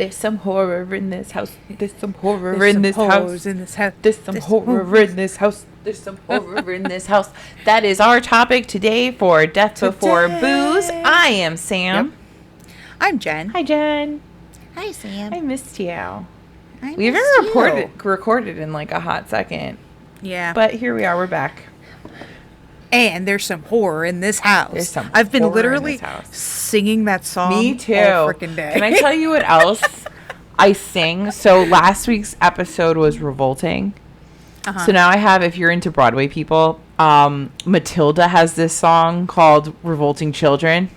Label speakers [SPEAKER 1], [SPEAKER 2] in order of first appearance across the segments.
[SPEAKER 1] There's some horror in this house. There's some horror
[SPEAKER 2] There's
[SPEAKER 1] in this
[SPEAKER 2] some
[SPEAKER 1] house.
[SPEAKER 2] horrors in this house.
[SPEAKER 1] There's some horror in this house. There's some horror in this house. That is our topic today for Death Before Booze. I am Sam.
[SPEAKER 2] Yep. I'm Jen.
[SPEAKER 1] Hi, Jen.
[SPEAKER 2] Hi, Sam.
[SPEAKER 1] I missed you.
[SPEAKER 2] We
[SPEAKER 1] haven't recorded in like a hot second.
[SPEAKER 2] Yeah.
[SPEAKER 1] But here we are. We're back.
[SPEAKER 2] And there's some horror in this house.
[SPEAKER 1] There's some
[SPEAKER 2] I've been
[SPEAKER 1] horror
[SPEAKER 2] literally
[SPEAKER 1] in this house.
[SPEAKER 2] singing that song.
[SPEAKER 1] Me too.
[SPEAKER 2] All freaking day.
[SPEAKER 1] Can I tell you what else I sing? So last week's episode was revolting.
[SPEAKER 2] Uh-huh.
[SPEAKER 1] So now I have, if you're into Broadway people, Matilda has this song called Revolting Children.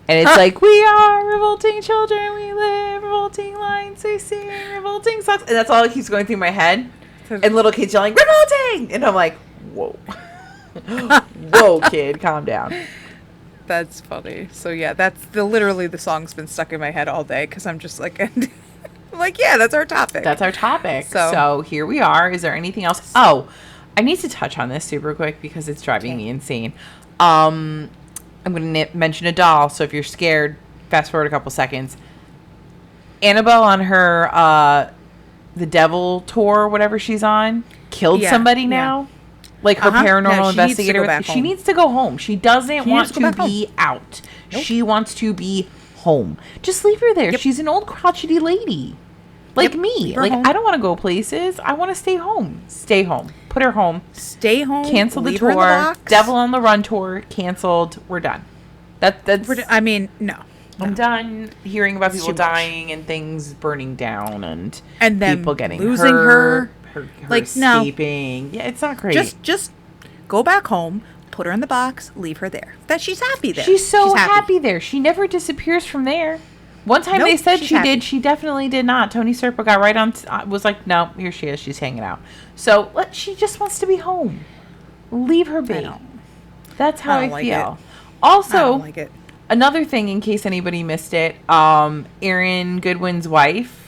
[SPEAKER 1] And it's like, we are revolting children, we live revolting lines, we sing revolting songs. And that's all that keeps going through my head. And little kids yelling, revolting! And I'm like, whoa. Whoa, kid, calm down.
[SPEAKER 2] That's funny. So yeah, that's literally the song's been stuck in my head all day because I'm just like, I'm like, yeah, that's our topic.
[SPEAKER 1] That's our topic. So here we are. Is there anything else? Oh, I need to touch on this super quick because it's driving me insane. I'm going to mention a doll. So if you're scared, fast forward a couple seconds. Annabelle on her the Devil tour, whatever she's on, killed somebody now. Like her paranormal investigator. She needs to go home. She doesn't want to be out. Nope. She wants to be home. Just leave her there. Yep. She's an old crotchety lady. Like me. Like home. I don't want to go places. I want to stay home. Stay home. Put her home.
[SPEAKER 2] Stay home.
[SPEAKER 1] Cancel the tour. Devil on the Run tour. Canceled. We're done. That's
[SPEAKER 2] I mean, no.
[SPEAKER 1] I'm done hearing about people dying and things burning down and
[SPEAKER 2] then
[SPEAKER 1] people getting
[SPEAKER 2] losing
[SPEAKER 1] hurt. Her
[SPEAKER 2] like
[SPEAKER 1] escaping. No. Yeah, it's not great.
[SPEAKER 2] Just go back home, put her in the box, leave her there. That she's happy there.
[SPEAKER 1] She's happy there. She never disappears from there. One time they said she did. She definitely did not. Tony Serpa got right on. Was like, no, here she is. She's hanging out. So she just wants to be home. Leave her be. That's how I feel. Also,
[SPEAKER 2] I don't like it.
[SPEAKER 1] Another thing, in case anybody missed it, Aaron Goodwin's wife.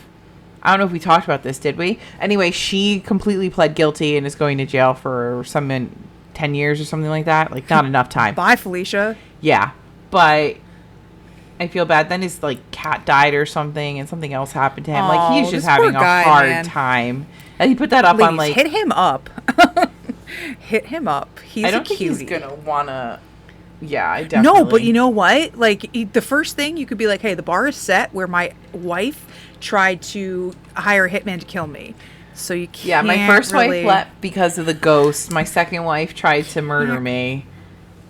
[SPEAKER 1] I don't know if we talked about this, did we? Anyway, she completely pled guilty and is going to jail for 10 years or something like that. Like, not enough time.
[SPEAKER 2] Bye, Felicia.
[SPEAKER 1] Yeah, but I feel bad. Then his cat died or something, and something else happened to him. Like, he's just having a hard time. And he put that up on
[SPEAKER 2] hit him up. Hit him up. He's
[SPEAKER 1] I don't think
[SPEAKER 2] cutie.
[SPEAKER 1] he's gonna wanna. Yeah, I definitely.
[SPEAKER 2] No, but you know what? Like, the first thing you could be like, hey, the bar is set where my wife tried to hire a hitman to kill me. So you can't.
[SPEAKER 1] Yeah, my first wife left because of the ghost. My second wife tried to murder me.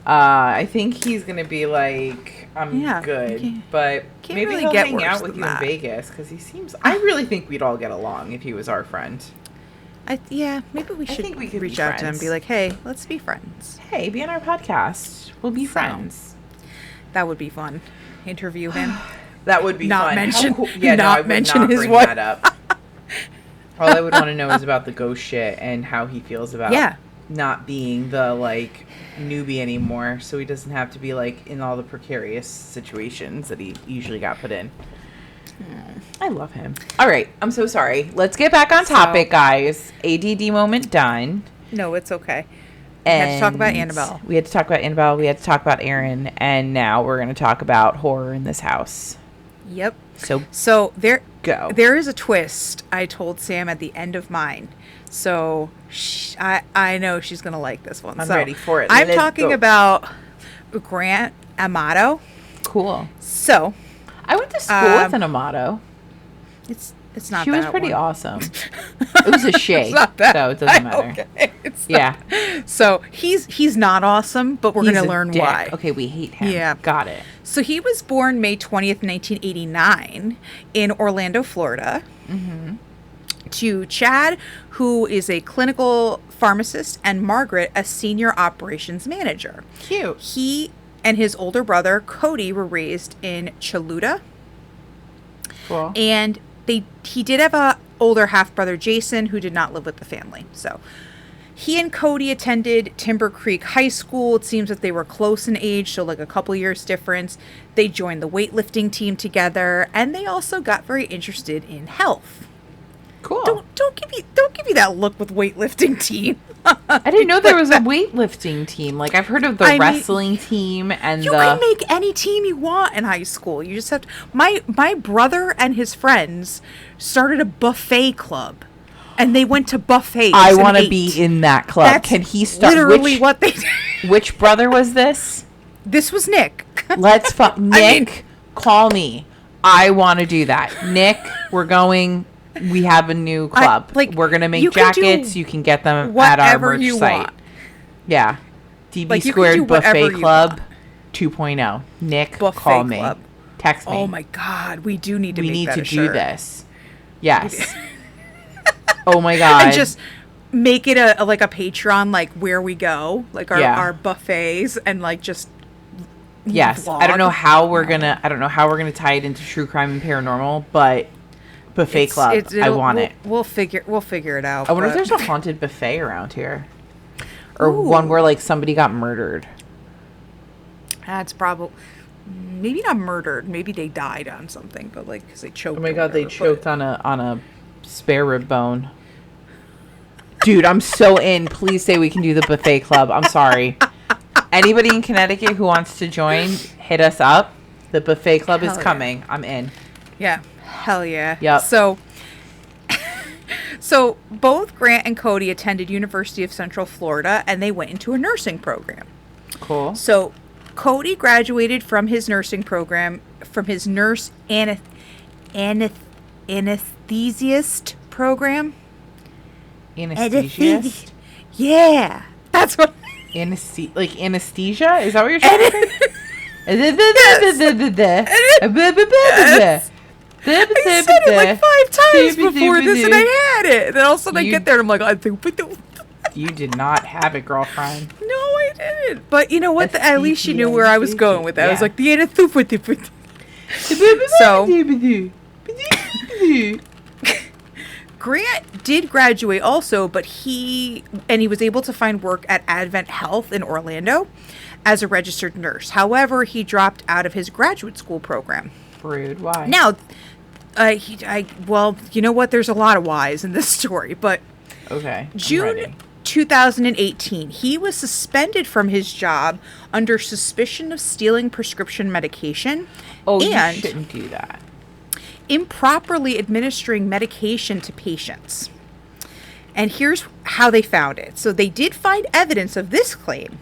[SPEAKER 1] I think he's gonna be like, I'm good, but maybe
[SPEAKER 2] really
[SPEAKER 1] he'll
[SPEAKER 2] get
[SPEAKER 1] hang out with you in Vegas because he seems. I really think we'd all get along if he was our friend.
[SPEAKER 2] Maybe we should reach out to him and be like, hey, let's be friends.
[SPEAKER 1] Hey, be on our podcast. We'll be friends.
[SPEAKER 2] That would be fun. Interview him.
[SPEAKER 1] That would be fun.
[SPEAKER 2] Not mention his wife.
[SPEAKER 1] That up. All I would want to know is about the ghost shit and how he feels about not being the newbie anymore, so he doesn't have to be in all the precarious situations that he usually got put in. I love him. All right, I'm so sorry. Let's get back on topic, guys. ADD moment done.
[SPEAKER 2] No, it's okay. We had to talk about Annabelle.
[SPEAKER 1] We had to talk about Annabelle. We had to talk about Aaron, and now we're going to talk about horror in this house.
[SPEAKER 2] Yep.
[SPEAKER 1] So
[SPEAKER 2] there is a twist I told Sam at the end of mine. So I know she's going to like this one.
[SPEAKER 1] I'm ready for it.
[SPEAKER 2] I'm talking about Grant Amato.
[SPEAKER 1] Cool.
[SPEAKER 2] So
[SPEAKER 1] I went to school with an Amato.
[SPEAKER 2] It's not.
[SPEAKER 1] She was pretty awesome. It was a shade, so it doesn't matter.
[SPEAKER 2] Okay. So he's not awesome, but we're gonna learn why.
[SPEAKER 1] Okay, we hate him.
[SPEAKER 2] Yeah,
[SPEAKER 1] got it.
[SPEAKER 2] So he was born May 20th, 1989, in Orlando, Florida. Mm-hmm. To Chad, who is a clinical pharmacist, and Margaret, a senior operations manager.
[SPEAKER 1] Cute.
[SPEAKER 2] He and his older brother Cody were raised in Chaluta.
[SPEAKER 1] Cool.
[SPEAKER 2] And he did have a older half brother Jason who did not live with the family. So he and Cody attended Timber Creek High School. It seems that they were close in age, so a couple years difference. They joined the weightlifting team together, and they also got very interested in health.
[SPEAKER 1] Cool.
[SPEAKER 2] don't give me that look with weightlifting team.
[SPEAKER 1] I didn't know there was a weightlifting team. Like, I've heard of the wrestling team and
[SPEAKER 2] you can make any team you want in high school. You just have to. My brother and his friends started a buffet club, and they went to buffets.
[SPEAKER 1] I want to be in that club. That's Can he start?
[SPEAKER 2] Literally what they did.
[SPEAKER 1] Which brother was this?
[SPEAKER 2] This was Nick.
[SPEAKER 1] Let's Nick, call me. I want to do that. Nick, we're going. We have a new club. We're going to make jackets. You can get them at our merch site. Want. Yeah. DB Squared Buffet Club 2.0. Nick, Buffet call me. Club. Text me.
[SPEAKER 2] Oh my God. We do need to make that a shirt.
[SPEAKER 1] We need to do this. Yes. Oh my God.
[SPEAKER 2] And just make it a Patreon, like where we go, like our buffets, and like just
[SPEAKER 1] yes. Vlog. I don't know how we're gonna tie it into true crime and paranormal, but buffet club. I want it.
[SPEAKER 2] We'll figure it out.
[SPEAKER 1] I wonder if there's a haunted buffet around here, or one where like somebody got murdered.
[SPEAKER 2] That's probably maybe not murdered. Maybe they died on something, but like because they choked.
[SPEAKER 1] Oh my God, they choked on a spare rib bone. Dude, I'm so in. Please say we can do the buffet club. I'm sorry. Anybody in Connecticut who wants to join, hit us up. The buffet club is coming. I'm in.
[SPEAKER 2] Yeah. Hell yeah.
[SPEAKER 1] Yep.
[SPEAKER 2] So both Grant and Cody attended University of Central Florida, and they went into a nursing program.
[SPEAKER 1] Cool.
[SPEAKER 2] So Cody graduated from his nursing program, from his nurse anesthesiast program.
[SPEAKER 1] Anesthesiast?
[SPEAKER 2] Yeah. That's what...
[SPEAKER 1] anesthesia? Is that what you're trying to say? I
[SPEAKER 2] said it like 5 times before this, and I had it. And then all of a sudden I get there, and I'm like,
[SPEAKER 1] you did not have it, girlfriend.
[SPEAKER 2] No, I didn't. But you know what? At least she knew where I was going with that. I was like, the anesthesia. So... Grant did graduate also, but he was able to find work at Advent Health in Orlando as a registered nurse. However, he dropped out of his graduate school program.
[SPEAKER 1] Rude. Why?
[SPEAKER 2] Now, well, you know what? There's a lot of whys in this story, but
[SPEAKER 1] okay.
[SPEAKER 2] June 2018, he was suspended from his job under suspicion of stealing prescription medication.
[SPEAKER 1] Oh, you shouldn't do that.
[SPEAKER 2] Improperly administering medication to patients. And here's how they found it. So they did find evidence of this claim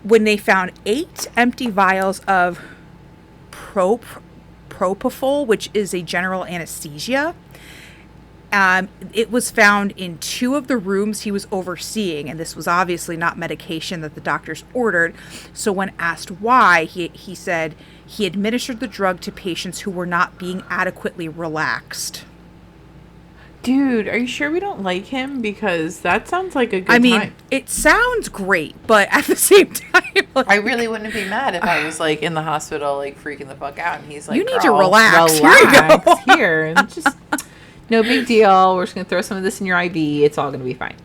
[SPEAKER 2] when they found 8 empty vials of propofol, which is a general anesthesia. It was found in 2 of the rooms he was overseeing, and this was obviously not medication that the doctors ordered. So when asked why, he said he administered the drug to patients who were not being adequately relaxed.
[SPEAKER 1] Dude, are you sure we don't like him? Because that sounds like a good time.
[SPEAKER 2] It sounds great, but at the same time... Like,
[SPEAKER 1] I really wouldn't be mad if I was, like, in the hospital, like, freaking the fuck out, and he's like,
[SPEAKER 2] you need to relax.
[SPEAKER 1] Here you go. Here. And just, no big deal. We're just going to throw some of this in your IV. It's all going to be fine.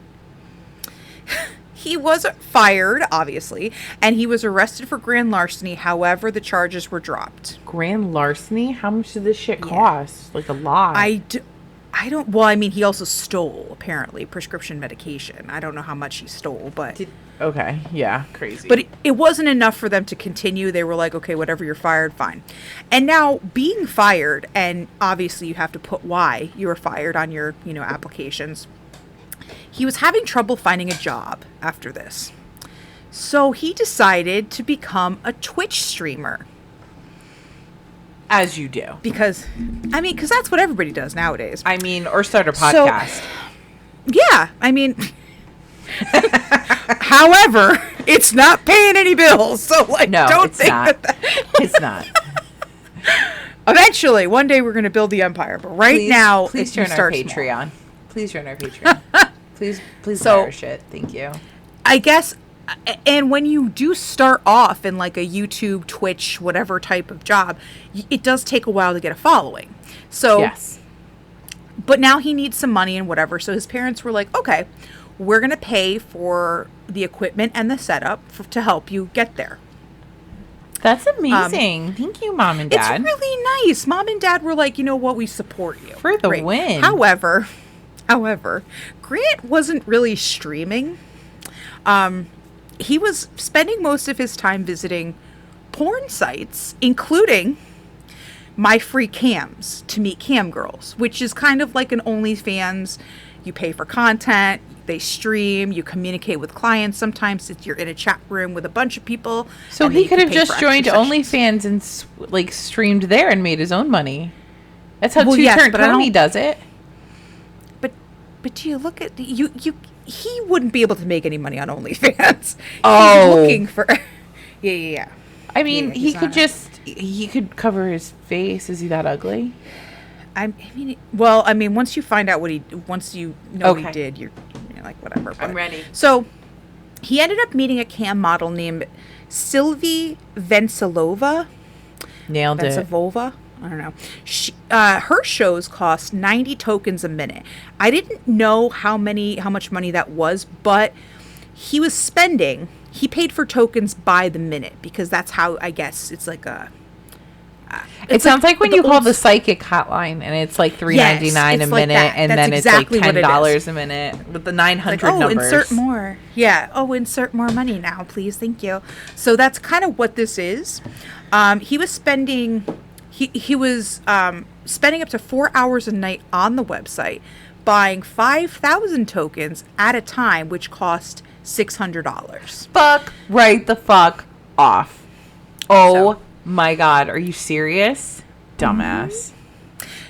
[SPEAKER 2] He was fired, obviously, and he was arrested for grand larceny. However, the charges were dropped.
[SPEAKER 1] Grand larceny? How much did this shit cost? Like, a lot.
[SPEAKER 2] I don't... Well, I mean, he also stole, apparently, prescription medication. I don't know how much he stole, but...
[SPEAKER 1] Okay, yeah, crazy.
[SPEAKER 2] But it wasn't enough for them to continue. They were like, okay, whatever, you're fired, fine. And now, being fired, and obviously you have to put why you were fired on your, applications. He was having trouble finding a job after this. So he decided to become a Twitch streamer.
[SPEAKER 1] As you do.
[SPEAKER 2] Because that's what everybody does nowadays.
[SPEAKER 1] Or start a podcast.
[SPEAKER 2] Yeah, however, it's not paying any bills. So,
[SPEAKER 1] no,
[SPEAKER 2] don't
[SPEAKER 1] it's
[SPEAKER 2] think
[SPEAKER 1] not.
[SPEAKER 2] that.
[SPEAKER 1] It's not.
[SPEAKER 2] Eventually, one day we're going to build the empire. But now,
[SPEAKER 1] please join our Patreon. Please join our Patreon. Please buy our shit. Thank you.
[SPEAKER 2] I guess, and when you do start off in like a YouTube, Twitch, whatever type of job, it does take a while to get a following. So,
[SPEAKER 1] yes.
[SPEAKER 2] But now he needs some money and whatever. So his parents were like, okay, we're going to pay for the equipment and the setup to help you get there.
[SPEAKER 1] That's amazing. Thank you, Mom and Dad.
[SPEAKER 2] It's really nice. Mom and Dad were like, you know what, we support you.
[SPEAKER 1] For the win.
[SPEAKER 2] However, Grant wasn't really streaming. He was spending most of his time visiting porn sites, including My Free Cams, to meet cam girls, which is kind of like an OnlyFans. You pay for content, they stream, you communicate with clients. Sometimes you're in a chat room with a bunch of people.
[SPEAKER 1] So he could have just joined OnlyFans and like streamed there and made his own money. That's how Two-Turn Tony does it.
[SPEAKER 2] But do you look at you? He wouldn't be able to make any money on OnlyFans.
[SPEAKER 1] Oh,
[SPEAKER 2] he's looking for. Yeah.
[SPEAKER 1] I mean, he could cover his face. Is he that ugly?
[SPEAKER 2] I mean, once you find out once you know what he did, you're like, whatever. But.
[SPEAKER 1] I'm ready.
[SPEAKER 2] So, he ended up meeting a cam model named Sylvie Vensilova.
[SPEAKER 1] Nailed it.
[SPEAKER 2] Vensilova? I don't know. Her shows cost 90 tokens a minute. I didn't know how much money that was, but he paid for tokens by the minute because that's how, I guess, it's like a...
[SPEAKER 1] It sounds like when you call the psychic hotline and it's like $3.99 a minute and then it's like $10 a minute with the 900 numbers.
[SPEAKER 2] Insert more. Yeah. Oh, insert more money now, please. Thank you. So that's kind of what this is. He was spending up to 4 hours a night on the website, buying 5,000 tokens at a time, which cost $600.
[SPEAKER 1] Fuck right the fuck off. Oh my God. Are you serious? Dumbass.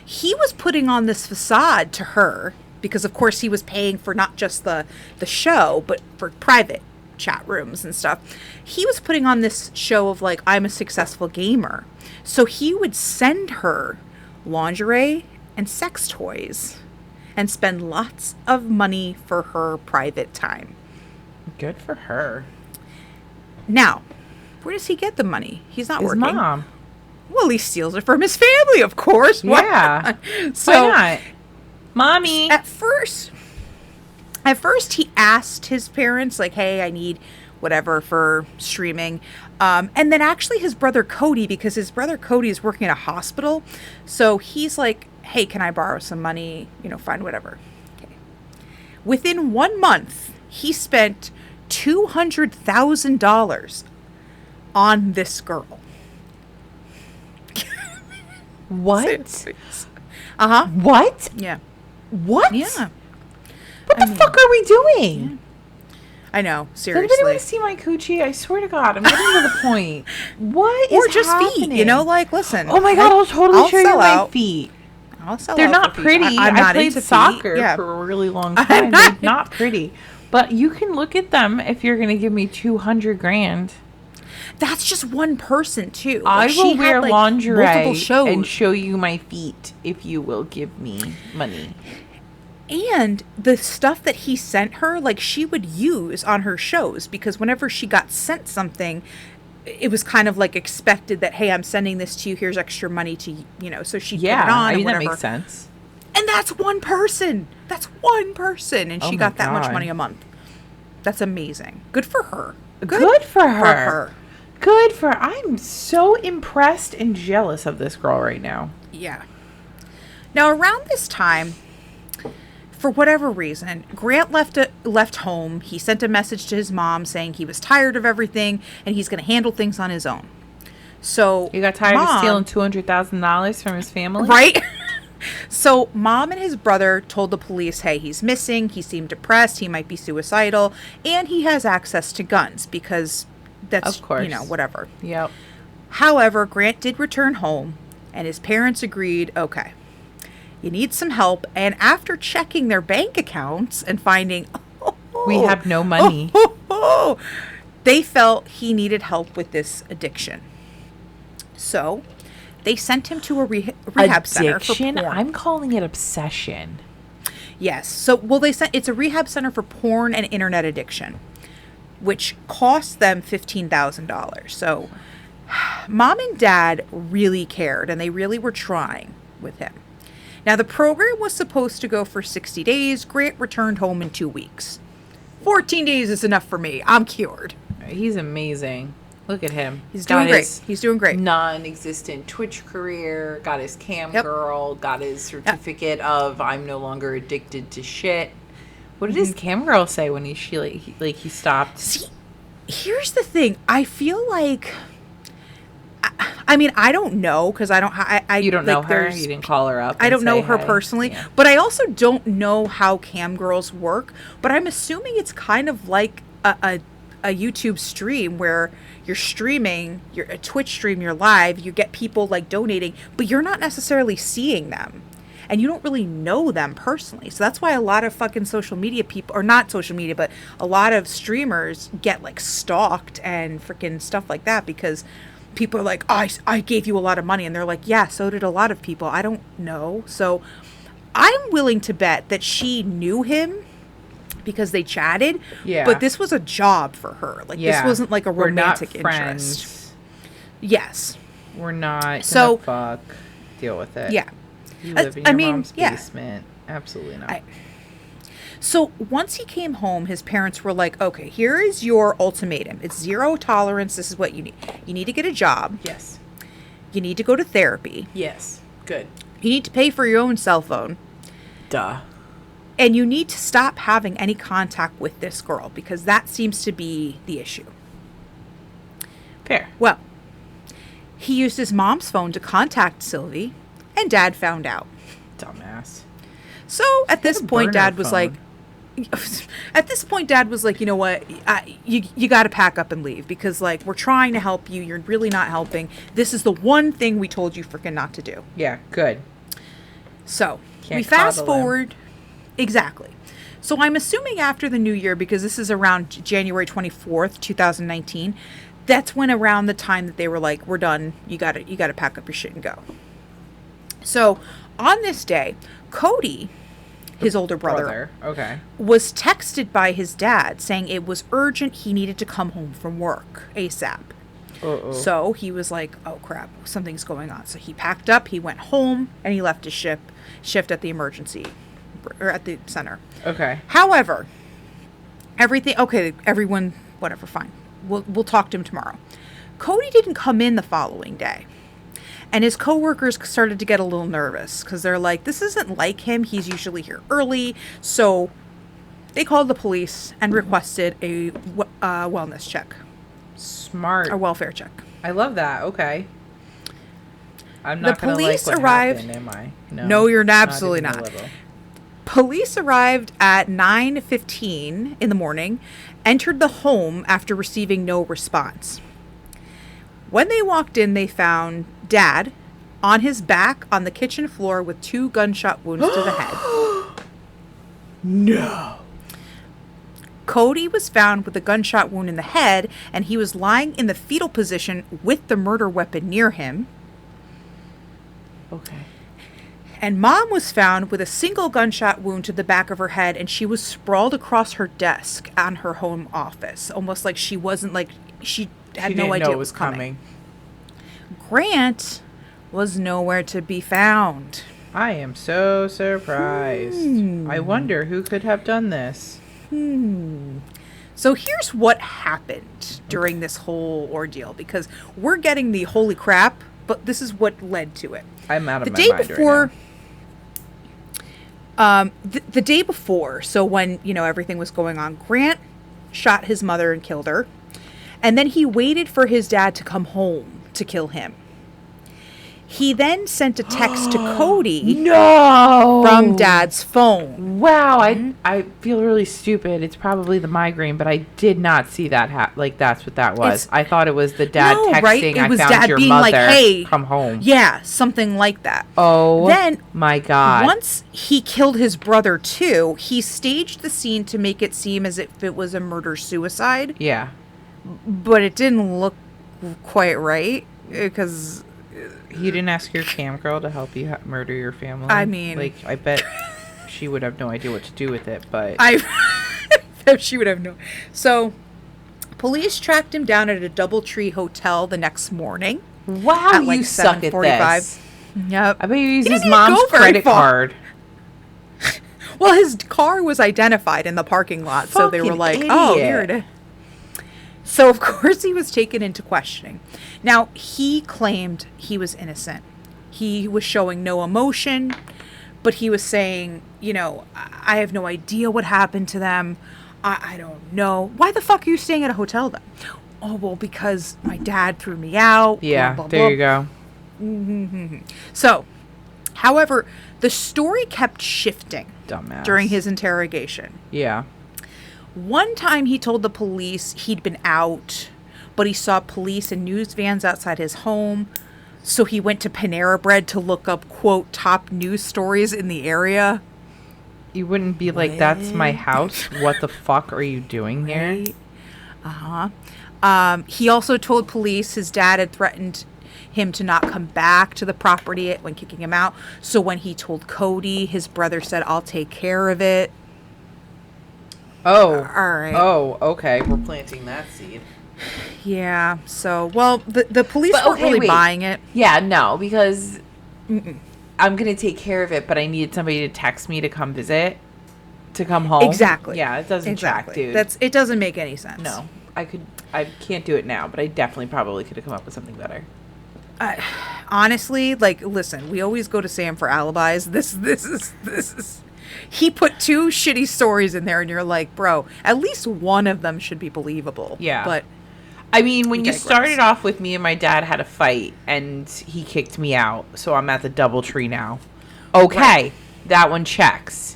[SPEAKER 2] He was putting on this facade to her because, of course, he was paying for not just the show, but for private chat rooms and stuff. He was putting on this show of like, I'm a successful gamer. So he would send her lingerie and sex toys and spend lots of money for her private time.
[SPEAKER 1] Good for her.
[SPEAKER 2] Now, where does he get the money? He's not working.
[SPEAKER 1] His mom.
[SPEAKER 2] Well, he steals it from his family, of course.
[SPEAKER 1] Yeah.
[SPEAKER 2] So,
[SPEAKER 1] why not? Mommy.
[SPEAKER 2] At first, he asked his parents, like, hey, I need whatever for streaming. And then actually his brother Cody, because his brother Cody is working at a hospital. So he's like, hey, can I borrow some money? Fine, whatever. Okay. Within 1 month, he spent $200,000 on this girl.
[SPEAKER 1] What?
[SPEAKER 2] Uh-huh.
[SPEAKER 1] What?
[SPEAKER 2] Yeah.
[SPEAKER 1] What?
[SPEAKER 2] Yeah.
[SPEAKER 1] What the fuck are we doing?
[SPEAKER 2] Yeah. I know, seriously.
[SPEAKER 1] Does anybody want to see my coochie? I swear to God, I'm getting to the point. What is
[SPEAKER 2] just
[SPEAKER 1] happening?
[SPEAKER 2] feet, like, listen.
[SPEAKER 1] Oh my God, I'll totally show you my feet.
[SPEAKER 2] I'll sell
[SPEAKER 1] They're
[SPEAKER 2] out
[SPEAKER 1] not
[SPEAKER 2] for
[SPEAKER 1] pretty.
[SPEAKER 2] feet. I'm
[SPEAKER 1] I
[SPEAKER 2] not
[SPEAKER 1] played
[SPEAKER 2] into
[SPEAKER 1] soccer
[SPEAKER 2] feet. Yeah.
[SPEAKER 1] for a really long time. They're not pretty. But you can look at them if you're going to give me $200,000.
[SPEAKER 2] That's just one person, too.
[SPEAKER 1] I will wear lingerie
[SPEAKER 2] multiple
[SPEAKER 1] and show you my feet if you will give me money.
[SPEAKER 2] And the stuff that he sent her, like, she would use on her shows, because whenever she got sent something, it was kind of like expected that, hey, I'm sending this to you, here's extra money to so she'd put it on.
[SPEAKER 1] I mean,
[SPEAKER 2] or whatever.
[SPEAKER 1] that makes sense.
[SPEAKER 2] And that's one person. And she got that much money a month. That's amazing. Good for her.
[SPEAKER 1] Good for her. Good for her. I'm so impressed and jealous of this girl right now.
[SPEAKER 2] Yeah. Now, around this time, for whatever reason, Grant left home. He sent a message to his mom saying he was tired of everything and he's going to handle things on his own. So
[SPEAKER 1] you got tired of stealing $200,000 from his family?
[SPEAKER 2] Right? So Mom and his brother told the police, hey, he's missing. He seemed depressed. He might be suicidal. And he has access to guns because that's,
[SPEAKER 1] of course,
[SPEAKER 2] whatever.
[SPEAKER 1] Yep.
[SPEAKER 2] However, Grant did return home and his parents agreed, okay, you need some help. And after checking their bank accounts and finding,
[SPEAKER 1] we have no money,
[SPEAKER 2] they felt he needed help with this addiction. So they sent him to a rehab center for porn.
[SPEAKER 1] I'm calling it obsession.
[SPEAKER 2] Yes. So, it's a rehab center for porn and internet addiction, which cost them $15,000. So Mom and Dad really cared and they really were trying with him. Now, the program was supposed to go for 60 days. Grant returned home in 2 weeks. 14 days is enough for me. I'm cured.
[SPEAKER 1] He's amazing. Look at him.
[SPEAKER 2] He's doing great. He's doing great.
[SPEAKER 1] Non-existent Twitch career, got his cam
[SPEAKER 2] Yep.
[SPEAKER 1] girl, got his certificate of I'm no longer addicted to shit. What did his cam girl say when he stopped?
[SPEAKER 2] See, here's the thing. I feel like, I mean, I don't know because I don't.
[SPEAKER 1] You don't know her. You didn't call her up.
[SPEAKER 2] I don't know her personally, but I also don't know how cam girls work. But I'm assuming it's kind of like a YouTube stream where you're streaming, you're a Twitch stream, you're live, you get people like donating, but you're not necessarily seeing them. And you don't really know them personally. So that's why a lot of fucking social media people, or not social media, but a lot of streamers get like stalked and freaking stuff like that because people are like, oh, I gave you a lot of money. And they're like, yeah, so did a lot of people. I don't know. So I'm willing to bet that she knew him because they chatted.
[SPEAKER 1] Yeah.
[SPEAKER 2] But this was a job for her. Like, this wasn't like a romantic interest. Yes.
[SPEAKER 1] We're not
[SPEAKER 2] so
[SPEAKER 1] fuck. Deal with it.
[SPEAKER 2] Yeah.
[SPEAKER 1] You live in your mom's basement. Absolutely not.
[SPEAKER 2] So once he came home, his parents were like, okay, here is your ultimatum. It's 0 tolerance. This is what you need. You need to get a job.
[SPEAKER 1] Yes.
[SPEAKER 2] You need to go to therapy.
[SPEAKER 1] Yes. Good.
[SPEAKER 2] You need to pay for your own cell phone.
[SPEAKER 1] Duh.
[SPEAKER 2] And you need to stop having any contact with this girl because that seems to be the issue.
[SPEAKER 1] Fair.
[SPEAKER 2] Well, he used his mom's phone to contact Sylvie, and Dad found out.
[SPEAKER 1] Dumbass.
[SPEAKER 2] So at this point, Dad was like, you know what? You got to pack up and leave because, like, we're trying to help you. You're really not helping. This is the one thing we told you freaking not to do.
[SPEAKER 1] Yeah, good.
[SPEAKER 2] So we fast forward. Exactly. So I'm assuming after the new year, because this is around January 24th, 2019, that's when around the time that they were like, we're done. You got to pack up your shit and go. So on this day, Cody, his older brother, was texted by his dad saying it was urgent. He needed to come home from work ASAP. Uh-oh. So he was like, oh crap, something's going on. So he packed up, he went home, and he left his shift at the emergency, or at the center.
[SPEAKER 1] Okay.
[SPEAKER 2] However, everyone, whatever, fine. We'll talk to him tomorrow. Cody didn't come in the following day. And his coworkers started to get a little nervous because they're like, this isn't like him. He's usually here early. So they called the police and requested a wellness check.
[SPEAKER 1] Smart.
[SPEAKER 2] A welfare check.
[SPEAKER 1] I love that. Okay. I'm not
[SPEAKER 2] going to like what
[SPEAKER 1] arrived, happened, am I?
[SPEAKER 2] No, you're absolutely not. Police arrived at 9:15 in the morning, entered the home after receiving no response. When they walked in, they found Dad on his back on the kitchen floor with 2 gunshot wounds to the head.
[SPEAKER 1] No.
[SPEAKER 2] Cody was found with a gunshot wound in the head, and he was lying in the fetal position with the murder weapon near him.
[SPEAKER 1] Okay.
[SPEAKER 2] And Mom was found with a single gunshot wound to the back of her head, and she was sprawled across her desk on her home office, almost like she wasn't like she had no idea it was coming. Grant was nowhere to be found.
[SPEAKER 1] I am so surprised. I wonder who could have done this.
[SPEAKER 2] So here's what happened during this whole ordeal, because we're getting the holy crap, but this is what led to it.
[SPEAKER 1] I'm out of my mind right now.
[SPEAKER 2] The day before, so when, everything was going on, Grant shot his mother and killed her. And then he waited for his dad to come home to kill him. He then sent a text to Cody from Dad's phone.
[SPEAKER 1] Wow, I feel really stupid. It's probably the migraine, but I did not see that. Like, that's what that was. I thought it was the dad texting, right? It was I found Dad your being mother, like, hey, come home.
[SPEAKER 2] Yeah, something like that.
[SPEAKER 1] Oh, then, my God.
[SPEAKER 2] Once he killed his brother, too, he staged the scene to make it seem as if it was a murder-suicide.
[SPEAKER 1] Yeah.
[SPEAKER 2] But it didn't look quite right, because...
[SPEAKER 1] You didn't ask your cam girl to help you murder your family?
[SPEAKER 2] I mean...
[SPEAKER 1] Like, I bet she would have no idea what to do with it, but...
[SPEAKER 2] I bet she would have no... So, police tracked him down at a DoubleTree hotel the next morning.
[SPEAKER 1] Wow, at like you suck at this.
[SPEAKER 2] Yep.
[SPEAKER 1] I bet you used his mom's credit card.
[SPEAKER 2] Well, his car was identified in the parking lot, so they were like, idiot. Oh, here it is. So, of course, he was taken into questioning. Now, he claimed he was innocent. He was showing no emotion, but he was saying, I have no idea what happened to them. I don't know. Why the fuck are you staying at a hotel then? Oh, well, because my dad threw me out.
[SPEAKER 1] Yeah,
[SPEAKER 2] blah, blah,
[SPEAKER 1] there
[SPEAKER 2] blah.
[SPEAKER 1] you go.
[SPEAKER 2] So, however, the story kept shifting
[SPEAKER 1] Dumbass.
[SPEAKER 2] during his interrogation.
[SPEAKER 1] Yeah.
[SPEAKER 2] One time he told the police he'd been out, but he saw police and news vans outside his home. So he went to Panera Bread to look up, quote, top news stories in the area.
[SPEAKER 1] You wouldn't be like, that's my house. What the fuck are you doing here?
[SPEAKER 2] Right. He also told police his dad had threatened him to not come back to the property when kicking him out. So when he told Cody, his brother said, I'll take care of it.
[SPEAKER 1] Oh.
[SPEAKER 2] All right.
[SPEAKER 1] Oh, okay. We're planting that seed.
[SPEAKER 2] Yeah. So, well, the police weren't really buying it.
[SPEAKER 1] Yeah, no, because I'm going to take care of it, but I needed somebody to text me to come visit, to come home.
[SPEAKER 2] Exactly.
[SPEAKER 1] Yeah, it doesn't track, dude.
[SPEAKER 2] It doesn't make any sense.
[SPEAKER 1] No. I can't do it now, but I definitely probably could have come up with something better.
[SPEAKER 2] Honestly, listen, we always go to Sam for alibis. This is he put 2 shitty stories in there and you're like, bro, at least one of them should be believable.
[SPEAKER 1] Yeah.
[SPEAKER 2] But
[SPEAKER 1] I mean, when you started off with me and my dad had a fight and he kicked me out, so I'm at the DoubleTree now. Okay, right. That one checks.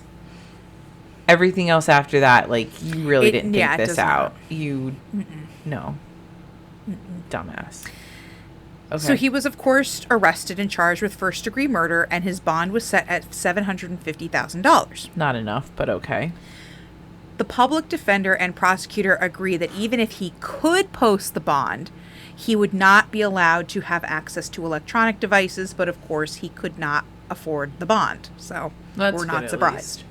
[SPEAKER 1] Everything else after that, you really didn't think this out. No. Dumbass. Okay.
[SPEAKER 2] So he was, of course, arrested and charged with first-degree murder, and his bond was set at $750,000.
[SPEAKER 1] Not enough, but okay.
[SPEAKER 2] The public defender and prosecutor agree that even if he could post the bond, he would not be allowed to have access to electronic devices, but of course he could not afford the bond. So we're not surprised.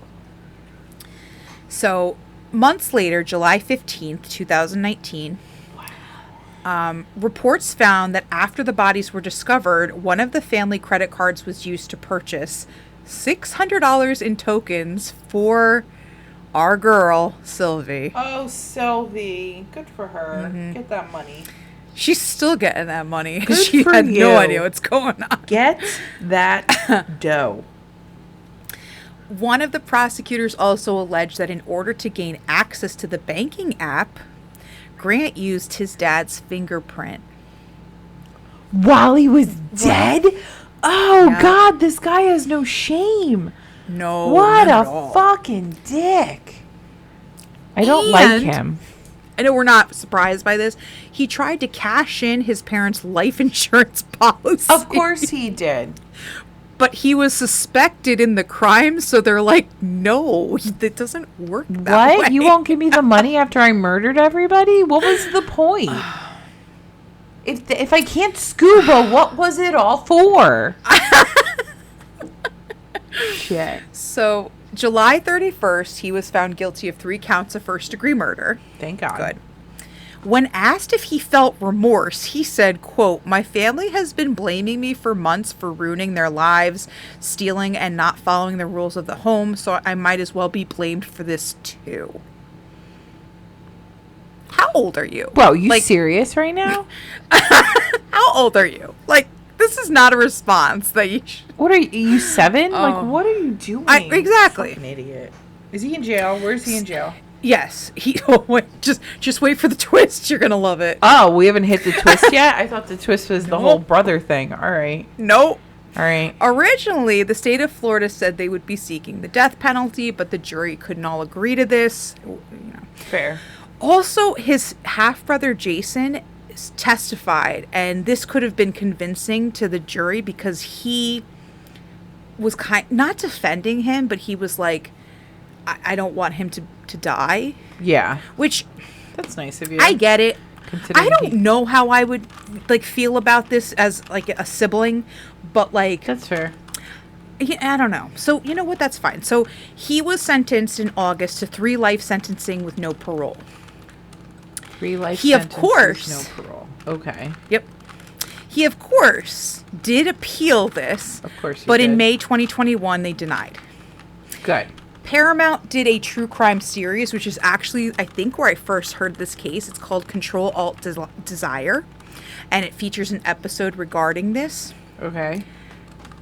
[SPEAKER 2] So months later, July 15th, 2019, reports found that after the bodies were discovered, one of the family credit cards was used to purchase $600 in tokens for our girl, Sylvie.
[SPEAKER 1] Oh, Sylvie. Good for her. Mm-hmm. Get that money.
[SPEAKER 2] She's still getting that money.
[SPEAKER 1] Good
[SPEAKER 2] she
[SPEAKER 1] for
[SPEAKER 2] had
[SPEAKER 1] you.
[SPEAKER 2] no idea what's going on.
[SPEAKER 1] Get that dough.
[SPEAKER 2] One of the prosecutors also alleged that in order to gain access to the banking app, Grant used his dad's fingerprint.
[SPEAKER 1] While he was dead? Oh, yeah. God, this guy has no shame.
[SPEAKER 2] No.
[SPEAKER 1] What a fucking dick. I don't like him.
[SPEAKER 2] I know we're not surprised by this. He tried to cash in his parents' life insurance policy.
[SPEAKER 1] Of course he did.
[SPEAKER 2] But he was suspected in the crime, so they're like, no, it doesn't work that way.
[SPEAKER 1] You won't give me the money after I murdered everybody? What was the point? If I can't scuba, what was it all for? Shit.
[SPEAKER 2] So, July 31st, he was found guilty of 3 counts of first-degree murder.
[SPEAKER 1] Thank God.
[SPEAKER 2] Good. When asked if he felt remorse, he said, quote, "My family has been blaming me for months for ruining their lives, stealing, and not following the rules of the home, so I might as well be blamed for this too." How old are you?
[SPEAKER 1] Bro, you serious right now?
[SPEAKER 2] How old are you? This is not a response that you should...
[SPEAKER 1] What are you 7? What are you doing?
[SPEAKER 2] Exactly.
[SPEAKER 1] Fucking idiot. Is he in jail? Where's he in jail?
[SPEAKER 2] Yes. Just wait for the twist. You're going to love it.
[SPEAKER 1] Oh, we haven't hit the twist yet? I thought the twist was the whole brother thing. All right.
[SPEAKER 2] Nope.
[SPEAKER 1] All right.
[SPEAKER 2] Originally, the state of Florida said they would be seeking the death penalty, but the jury couldn't all agree to this.
[SPEAKER 1] Fair.
[SPEAKER 2] Also, his half-brother Jason testified, and this could have been convincing to the jury because he was not defending him, but he was like, I don't want him to die.
[SPEAKER 1] Yeah.
[SPEAKER 2] Which,
[SPEAKER 1] that's nice of you.
[SPEAKER 2] I get it. I don't know how I would feel about this as a sibling, but
[SPEAKER 1] that's fair.
[SPEAKER 2] I don't know. So you know what? That's fine. So he was sentenced in August to 3 life sentencing with no parole.
[SPEAKER 1] 3 life
[SPEAKER 2] he,
[SPEAKER 1] sentences,
[SPEAKER 2] of course,
[SPEAKER 1] no parole. Okay.
[SPEAKER 2] Yep. He, of course, did appeal this.
[SPEAKER 1] Of course he
[SPEAKER 2] But
[SPEAKER 1] did.
[SPEAKER 2] in May 2021, they denied.
[SPEAKER 1] Good.
[SPEAKER 2] Paramount did a true crime series, which is actually, I think, where I first heard this case. It's called Control Alt Desire, and it features an episode regarding this.
[SPEAKER 1] Okay.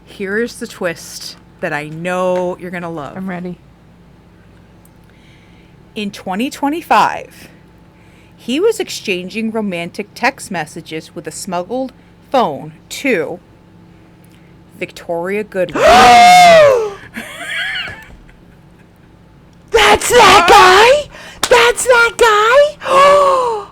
[SPEAKER 2] Here's the twist that I know you're going to love.
[SPEAKER 1] I'm ready.
[SPEAKER 2] In 2025, he was exchanging romantic text messages with a smuggled phone to Victoria Goodwin.
[SPEAKER 1] That's that guy? That's that guy?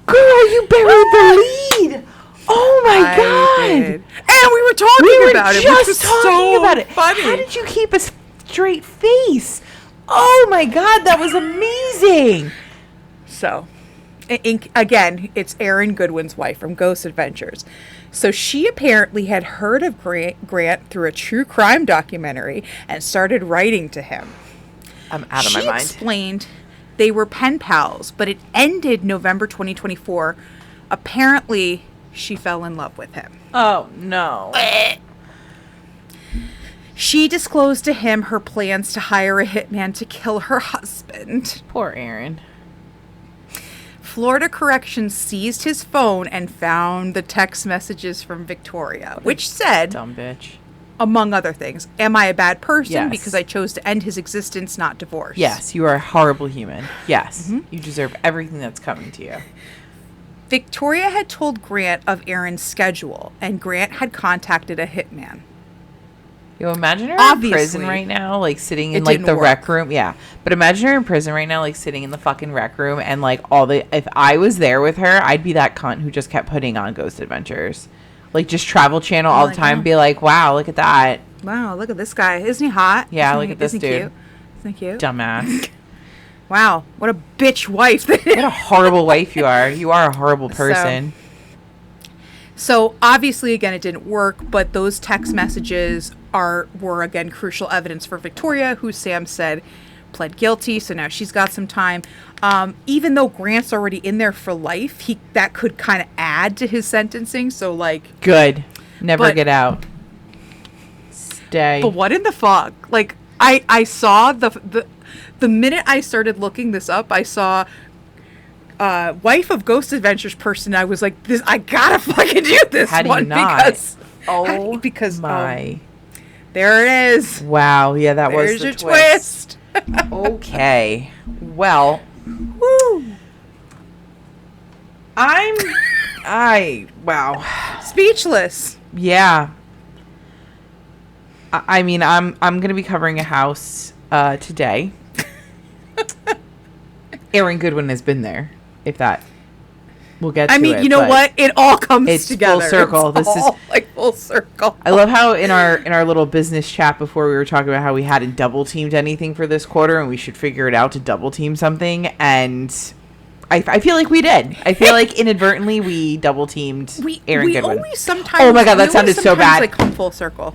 [SPEAKER 1] Girl, you buried the lead. Oh my God.
[SPEAKER 2] Did. And we were talking about it.
[SPEAKER 1] Just talking about it.
[SPEAKER 2] Funny.
[SPEAKER 1] How did you keep a straight face? Oh my God, that was amazing.
[SPEAKER 2] So, again, it's Erin Goodwin's wife from Ghost Adventures. So she apparently had heard of Grant through a true crime documentary and started writing to him.
[SPEAKER 1] I'm out of my mind.
[SPEAKER 2] She explained they were pen pals, but it ended November 2024. Apparently, she fell in love with him.
[SPEAKER 1] Oh, no.
[SPEAKER 2] She disclosed to him her plans to hire a hitman to kill her husband.
[SPEAKER 1] Poor Erin.
[SPEAKER 2] Florida Corrections seized his phone and found the text messages from Victoria, which said,
[SPEAKER 1] Dumb bitch.
[SPEAKER 2] among other things, am I a bad person
[SPEAKER 1] Yes.
[SPEAKER 2] because I chose to end his existence, not divorce?
[SPEAKER 1] Yes, you are a horrible human. Yes, you deserve everything that's coming to you.
[SPEAKER 2] Victoria had told Grant of Erin's schedule, and Grant had contacted a hitman.
[SPEAKER 1] Yo, imagine her in
[SPEAKER 2] Obviously,
[SPEAKER 1] prison right now, like sitting in
[SPEAKER 2] it
[SPEAKER 1] like
[SPEAKER 2] didn't
[SPEAKER 1] the
[SPEAKER 2] work.
[SPEAKER 1] rec room. Yeah, but imagine her in prison right now, like sitting in the fucking rec room, and like if I was there with her, I'd be that cunt who just kept putting on Ghost Adventures, like just Travel Channel all the time.
[SPEAKER 2] oh.
[SPEAKER 1] Be like, wow, look at that.
[SPEAKER 2] Wow, look at this guy. Isn't he hot?
[SPEAKER 1] Yeah,
[SPEAKER 2] Isn't
[SPEAKER 1] look
[SPEAKER 2] he-
[SPEAKER 1] at this
[SPEAKER 2] isn't he
[SPEAKER 1] dude.
[SPEAKER 2] Cute? Isn't he cute?
[SPEAKER 1] Dumbass.
[SPEAKER 2] Wow, what a bitch wife.
[SPEAKER 1] What a horrible wife you are. You are a horrible person.
[SPEAKER 2] So obviously, again, it didn't work, but those text messages were again crucial evidence for Victoria, who Sam said pled guilty. So now she's got some time. Even though Grant's already in there for life, that could kind of add to his sentencing. So like,
[SPEAKER 1] Good. Never
[SPEAKER 2] But-
[SPEAKER 1] get out. Stay.
[SPEAKER 2] but what in the fuck? Like I saw the minute I started looking this up, I saw wife of Ghost Adventures person. I was like, I gotta fucking do this
[SPEAKER 1] How do you
[SPEAKER 2] one
[SPEAKER 1] not?
[SPEAKER 2] because
[SPEAKER 1] My.
[SPEAKER 2] there it is.
[SPEAKER 1] Wow. Yeah, that was
[SPEAKER 2] There's
[SPEAKER 1] the
[SPEAKER 2] your
[SPEAKER 1] twist.
[SPEAKER 2] twist.
[SPEAKER 1] Okay. Well,
[SPEAKER 2] Woo.
[SPEAKER 1] wow.
[SPEAKER 2] Speechless.
[SPEAKER 1] Yeah. I mean, I'm going to be covering a house today. Erin Goodwin has been there, if that. We'll get to it.
[SPEAKER 2] I mean, you know
[SPEAKER 1] but
[SPEAKER 2] what? It all comes
[SPEAKER 1] it's
[SPEAKER 2] together.
[SPEAKER 1] full circle.
[SPEAKER 2] It's
[SPEAKER 1] This is-
[SPEAKER 2] all, like full circle.
[SPEAKER 1] I love how in our little business chat before we were talking about how we hadn't double teamed anything for this quarter and we should figure it out to double team something, and I feel like we did. I feel like inadvertently we double teamed Erin
[SPEAKER 2] we
[SPEAKER 1] Goodwin.
[SPEAKER 2] always sometimes.
[SPEAKER 1] Oh my God, that
[SPEAKER 2] we always
[SPEAKER 1] sounded so
[SPEAKER 2] sometimes,
[SPEAKER 1] bad.
[SPEAKER 2] Like come full circle.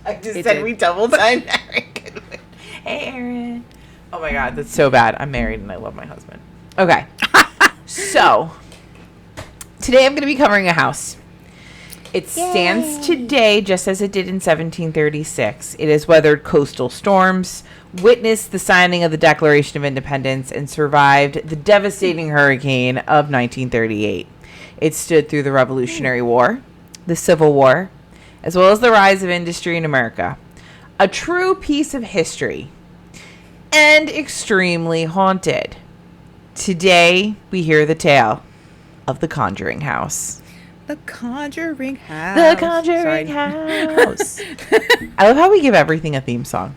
[SPEAKER 1] I just
[SPEAKER 2] It
[SPEAKER 1] said
[SPEAKER 2] did.
[SPEAKER 1] we double timed Erin Goodwin. Hey, Erin. Oh my God, that's so bad. I'm married and I love my husband. Okay. So, today I'm going to be covering a house. It stands today just as it did in 1736. It has weathered coastal storms, witnessed the signing of the Declaration of Independence, and survived the devastating hurricane of 1938. It stood through the Revolutionary War, the Civil War, as well as the rise of industry in America. A true piece of history, and extremely haunted. Today, we hear the tale of the Conjuring House.
[SPEAKER 2] The Conjuring House.
[SPEAKER 1] The Conjuring House. I love how we give everything a theme song.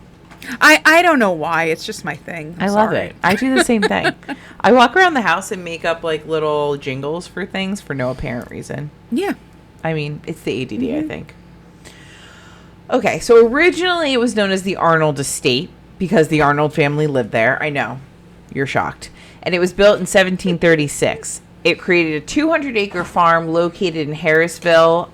[SPEAKER 2] I don't know why. It's just my thing.
[SPEAKER 1] I love it. I do the same thing. I walk around the house and make up like little jingles for things for no apparent reason.
[SPEAKER 2] Yeah.
[SPEAKER 1] I mean, it's the ADD, I think. Okay, so originally it was known as the Arnold Estate because the Arnold family lived there. I know. You're shocked. And it was built in 1736. It created a 200-acre farm located in Harrisville,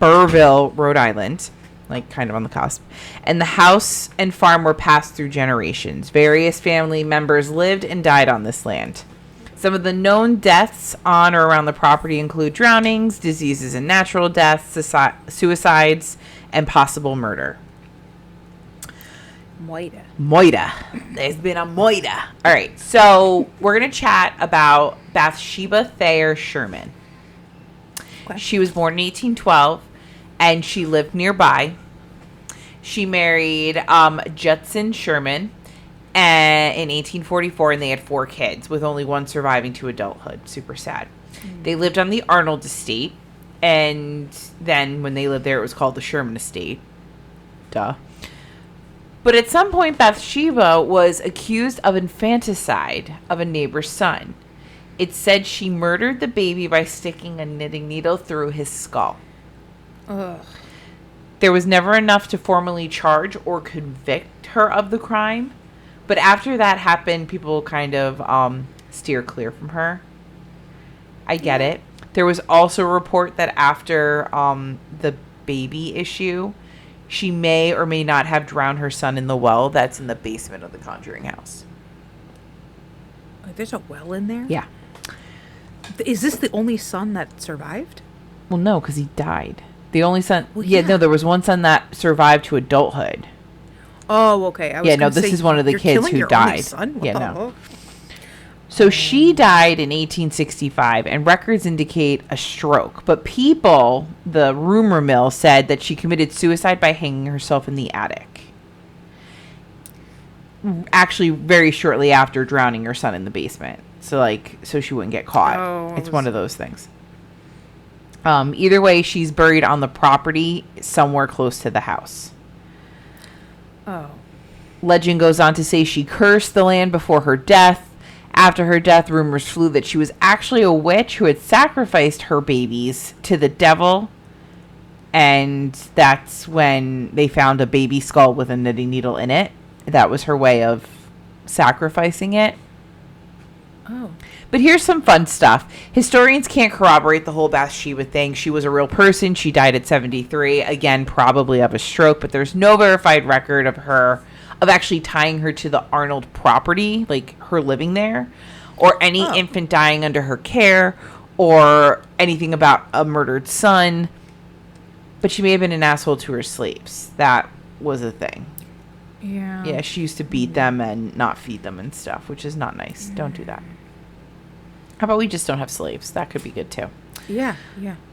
[SPEAKER 1] Burrville, Rhode Island, like kind of on the cusp. And the house and farm were passed through generations. Various family members lived and died on this land. Some of the known deaths on or around the property include drownings, diseases and natural deaths, suicides, and possible murder. Moida. There's been a Moida. All right, so we're going to chat about Bathsheba Sherman.
[SPEAKER 2] Okay.
[SPEAKER 1] She was born in 1812, and she lived nearby. She married Judson Sherman in 1844, and they had 4 kids, with only one surviving to adulthood. Super sad. They lived on the Arnold Estate, and then when they lived there, it was called the Sherman Estate. Duh. But at some point, Bathsheba was accused of infanticide of a neighbor's son. It said she murdered the baby by sticking a knitting needle through his skull.
[SPEAKER 2] Ugh.
[SPEAKER 1] There was never enough to formally charge or convict her of the crime. But after that happened, people kind of steer clear from her. I get it. There was also a report that after the baby issue, she may or may not have drowned her son in the well that's in the basement of the Conjuring House.
[SPEAKER 2] There's a well in there?
[SPEAKER 1] Yeah.
[SPEAKER 2] Is this the only son that survived?
[SPEAKER 1] Well, no, because he died. The only son...
[SPEAKER 2] Well,
[SPEAKER 1] yeah, no, there was one son that survived to adulthood.
[SPEAKER 2] Oh, okay. I was
[SPEAKER 1] Yeah, no, this is one of the
[SPEAKER 2] you're
[SPEAKER 1] kids
[SPEAKER 2] killing
[SPEAKER 1] who
[SPEAKER 2] your only
[SPEAKER 1] died.
[SPEAKER 2] son? What
[SPEAKER 1] Yeah,
[SPEAKER 2] the
[SPEAKER 1] no.
[SPEAKER 2] hell?
[SPEAKER 1] So she died in 1865, and records indicate a stroke. But people, the rumor mill, said that she committed suicide by hanging herself in the attic. Actually, very shortly after drowning her son in the basement. So she wouldn't get caught.
[SPEAKER 2] Oh,
[SPEAKER 1] It's one of those things. Either way, she's buried on the property somewhere close to the house.
[SPEAKER 2] Oh.
[SPEAKER 1] Legend goes on to say she cursed the land before her death. After her death, rumors flew that she was actually a witch who had sacrificed her babies to the devil. And that's when they found a baby skull with a knitting needle in it. That was her way of sacrificing it.
[SPEAKER 2] Oh.
[SPEAKER 1] But here's some fun stuff. Historians can't corroborate the whole Bathsheba thing. She was a real person. She died at 73. Again, probably of a stroke. But there's no verified record of her... of actually tying her to the Arnold property, like her living there, or any infant dying under her care, or anything about a murdered son. But she may have been an asshole to her slaves. That was a thing.
[SPEAKER 2] Yeah.
[SPEAKER 1] Yeah, she used to beat them and not feed them and stuff, which is not nice. Don't do that. How about we just don't have slaves? That could be good too.
[SPEAKER 2] Yeah.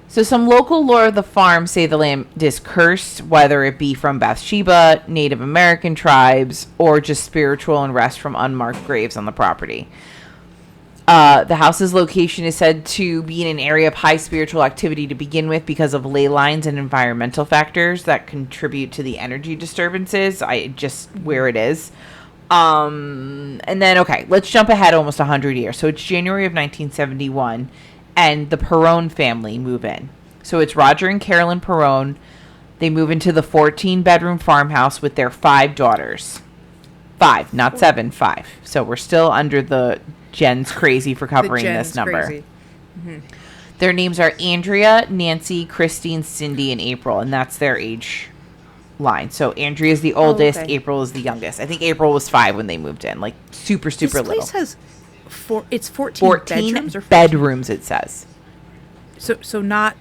[SPEAKER 1] So some local lore of the farm say the land is cursed, whether it be from Bathsheba, Native American tribes, or just spiritual unrest from unmarked graves on the property. The house's location is said to be in an area of high spiritual activity to begin with because of ley lines and environmental factors that contribute to the energy disturbances. Where it is. And then, okay, let's jump ahead almost 100 years. So it's January of 1971. And the Perron family move in. So it's Roger and Carolyn Perron. They move into the 14-bedroom farmhouse with their 5 daughters. 5, not 7, 5. So we're still under the Jen's crazy for covering this number.
[SPEAKER 2] Mm-hmm.
[SPEAKER 1] Their names are Andrea, Nancy, Christine, Cindy, and April. And that's their age line. So Andrea is the oldest.
[SPEAKER 2] Okay.
[SPEAKER 1] April is the youngest. I think April was 5 when they moved in. Like super little.
[SPEAKER 2] This place has... it's 14 bedrooms or 14?
[SPEAKER 1] Bedrooms, it says.
[SPEAKER 2] So not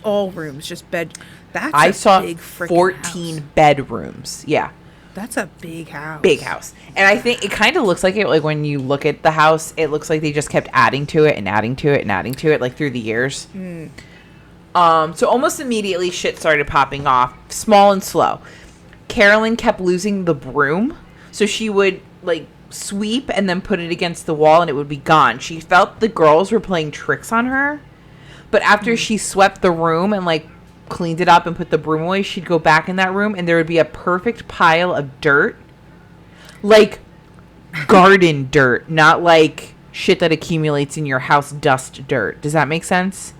[SPEAKER 2] all rooms, just bed. That's
[SPEAKER 1] I saw
[SPEAKER 2] big freaking
[SPEAKER 1] 14
[SPEAKER 2] house.
[SPEAKER 1] Bedrooms. Yeah.
[SPEAKER 2] That's a big house.
[SPEAKER 1] Big house. And I think it kind of looks like it, like when you look at the house, it looks like they just kept adding to it and adding to it and adding to it, like through the years. So almost immediately shit started popping off, small and slow. Carolyn kept losing the broom. So she would like sweep and then put it against the wall and it would be gone. She felt the girls were playing tricks on her. But after she swept the room and like cleaned it up and put the broom away, she'd go back in that room and there would be a perfect pile of dirt. Like garden dirt, not like shit that accumulates in your house dust dirt. Does that make sense?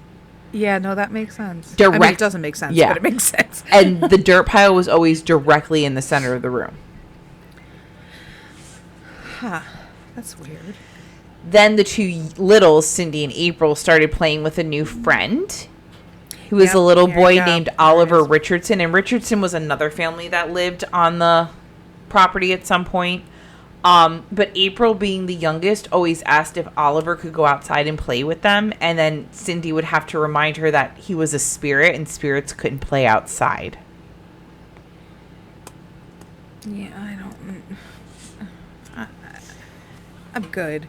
[SPEAKER 2] Yeah, no, that makes sense.
[SPEAKER 1] Direct-
[SPEAKER 2] I mean, it doesn't make sense,
[SPEAKER 1] Yeah.
[SPEAKER 2] but it makes sense.
[SPEAKER 1] And the dirt pile was always directly in the center of the room.
[SPEAKER 2] Huh. That's weird.
[SPEAKER 1] Then the 2 littles, Cindy and April, started playing with a new friend who was a little boy named Oliver Richardson. And Richardson was another family that lived on the property at some point. But April, being the youngest, always asked if Oliver could go outside and play with them. And then Cindy would have to remind her that he was a spirit and spirits couldn't play outside.
[SPEAKER 2] Yeah, I don't. I'm good.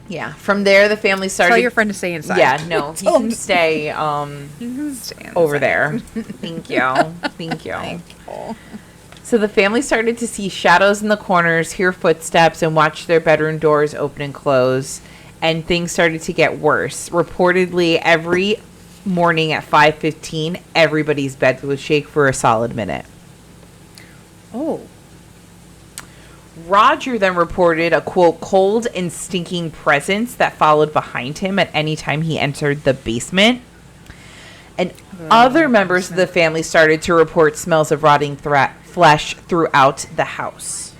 [SPEAKER 1] Yeah. From there, the family started.
[SPEAKER 2] Tell your friend to stay inside.
[SPEAKER 1] Yeah, no, he can stay
[SPEAKER 2] You can stay
[SPEAKER 1] over
[SPEAKER 2] inside.
[SPEAKER 1] there. Thank you. Thank you.
[SPEAKER 2] Thankful.
[SPEAKER 1] So the family started to see shadows in the corners, hear footsteps, and watch their bedroom doors open and close. And things started to get worse. Reportedly, every morning at 5:15, everybody's bed would shake for a solid minute.
[SPEAKER 2] Oh.
[SPEAKER 1] Roger then reported a, quote, cold and stinking presence that followed behind him at any time he entered the basement. And other members of the family started to report smells of rotting flesh throughout the house.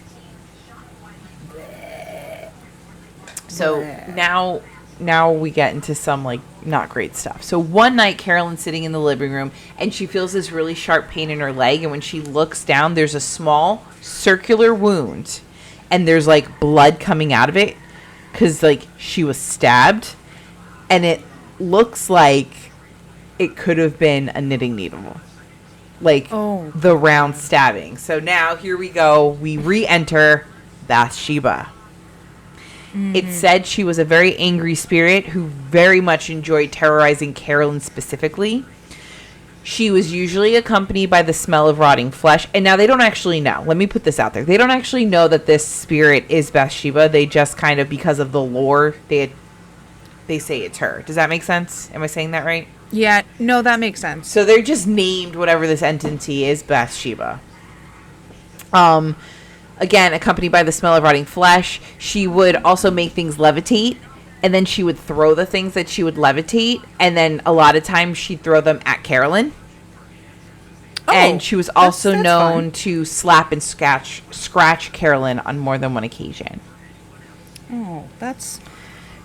[SPEAKER 1] So now we get into some, like, not great stuff. So one night, Carolyn's sitting in the living room, and she feels this really sharp pain in her leg. And when she looks down, there's a small circular wound, and there's, like, blood coming out of it because, like, she was stabbed. And it looks like it could have been a knitting needle. Like, the round stabbing. So now, here we go. We re-enter Bathsheba. It said she was a very angry spirit who very much enjoyed terrorizing Carolyn specifically. She was usually accompanied by the smell of rotting flesh. And now they don't actually know. Let me put this out there. They don't actually know that this spirit is Bathsheba. They just kind of, because of the lore, they say it's her. Does that make sense? Am I saying that right?
[SPEAKER 2] Yeah, no, that makes sense.
[SPEAKER 1] So they're just named whatever this entity is, Bathsheba. Again, accompanied by the smell of rotting flesh. She would also make things levitate, and then she would throw the things that she would levitate, and then a lot of times she'd throw them at Carolyn. And she was also known to slap and scratch Carolyn on more than one occasion.
[SPEAKER 2] Oh, that's...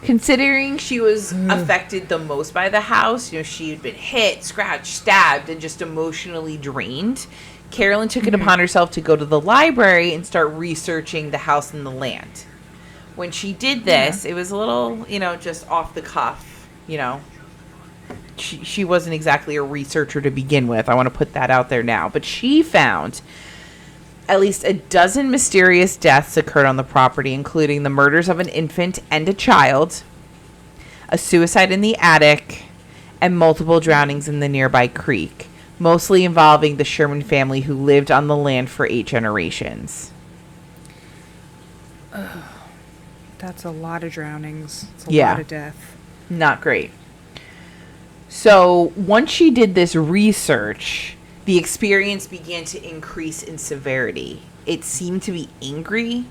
[SPEAKER 1] Considering she was affected the most by the house, you know, she had been hit, scratched, stabbed, and just emotionally drained, Carolyn took it upon herself to go to the library and start researching the house and the land. When she did this, it was a little, you know, just off the cuff, you know. She wasn't exactly a researcher to begin with. I want to put that out there now. But she found at least a dozen mysterious deaths occurred on the property, including the murders of an infant and a child, a suicide in the attic, and multiple drownings in the nearby creek, mostly involving the Sherman family who lived on the land for 8 generations.
[SPEAKER 2] That's a lot of drownings. It's a lot of death.
[SPEAKER 1] Not great. So once she did this research, the experience began to increase in severity. It seemed to be angry,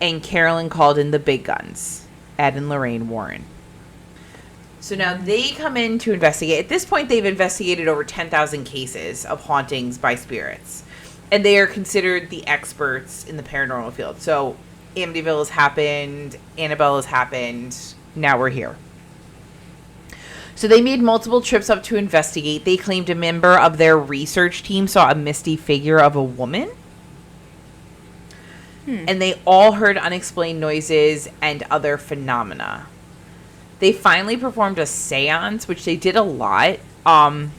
[SPEAKER 1] and Carolyn called in the big guns, Ed and Lorraine Warren. So now they come in to investigate. At this point, they've investigated over 10,000 cases of hauntings by spirits, and they are considered the experts in the paranormal field. So Amityville has happened, Annabelle has happened, now we're here. So they made multiple trips up to investigate. They claimed a member of their research team saw a misty figure of a woman. And they all heard unexplained noises and other phenomena. They finally performed a seance, which they did a lot. Some